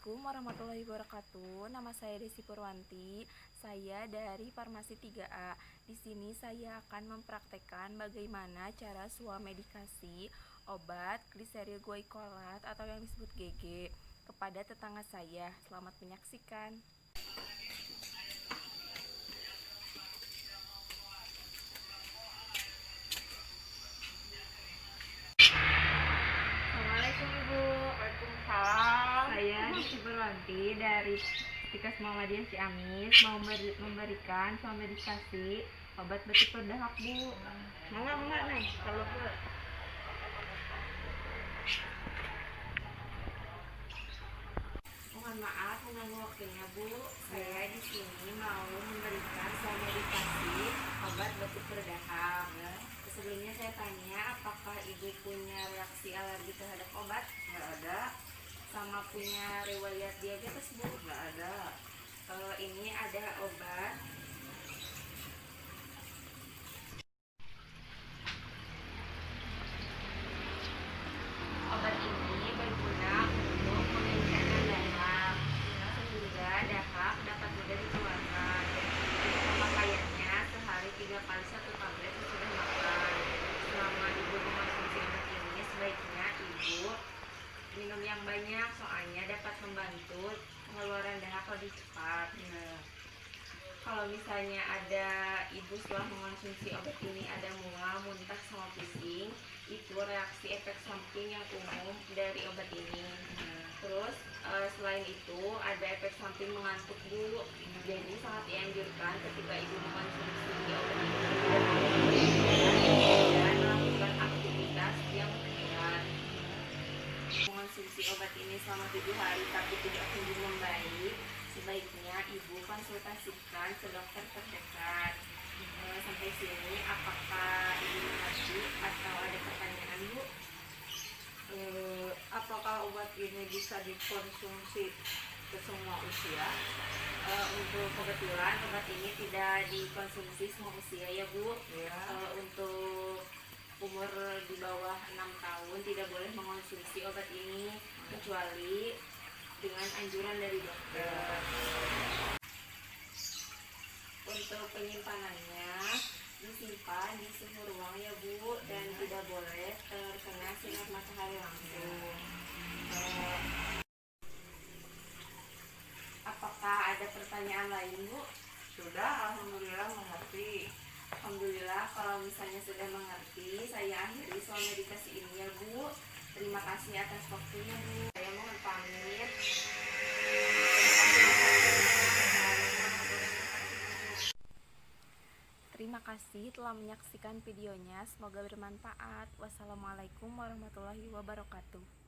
Assalamualaikum warahmatullahi wabarakatuh. Nama saya Desi Purwanti. Saya dari Farmasi 3A. Di sini saya akan mempraktekkan bagaimana cara swamedikasi obat gliseril goikolat atau yang disebut GG kepada tetangga saya. Selamat menyaksikan. Assalamualaikum Ibu. Waalaikumsalam. Saya Desi Purwanti dari Tikas Muhammadiyah Ciamis mau memberikan swamedikasi obat batuk berdahak, Bu. Enggak nih kalau ke Mohon maaf mengganggu waktunya, Bu. Saya di sini mau memberikan swamedikasi obat batuk berdahak. Sebelumnya saya tanya, apakah Ibu punya reaksi alergi terhadap obat? nggak ada, Sama punya riwayat diabetes, Bu? nggak ada. Ini ada obat ini berguna untuk mengencangkan dahak sehingga dahak dapat mudah dikeluarkan. Pemakaiannya sehari 3 kali 1 tablet sesudah makan. Selama Ibu mengonsumsi obat ini, sebaiknya Ibu minum yang banyak, soalnya dapat membantu pengeluaran dahak lebih cepat. Kalau misalnya ada Ibu setelah mengonsumsi obat ini ada mual, muntah, sama pusing, itu reaksi efek samping yang umum dari obat ini. Terus selain itu ada efek samping mengantuk, Bu. Jadi sangat dianjurkan ketika Ibu mengonsumsi obat ini dan melakukan aktivitas yang berat. Mengonsumsi obat ini selama 7 hari tapi tidak kunjung membaik, sebaiknya Ibu konsultasikan ke dokter terdekat. Sampai sini apakah Ibu mengerti atau ada pertanyaan, Bu? Apakah obat ini bisa dikonsumsi ke semua usia? Untuk kebetulan obat ini tidak dikonsumsi semua usia ya, Bu. Ya. Untuk umur di bawah 6 tahun tidak boleh mengonsumsi obat ini kecuali dengan anjuran dari dokter. Untuk penyimpanannya disimpan di suhu ruang ya, Bu, dan tidak boleh terkena sinar matahari langsung. Apakah ada pertanyaan lain, Bu? Sudah, alhamdulillah mengerti. Alhamdulillah, kalau misalnya sudah mengerti, saya akhiri swamedikasi ini ya, Bu. Terima kasih atas waktunya, Bu. Saya mohon pamit. Terima kasih telah menyaksikan videonya. Semoga bermanfaat. Wassalamualaikum warahmatullahi wabarakatuh.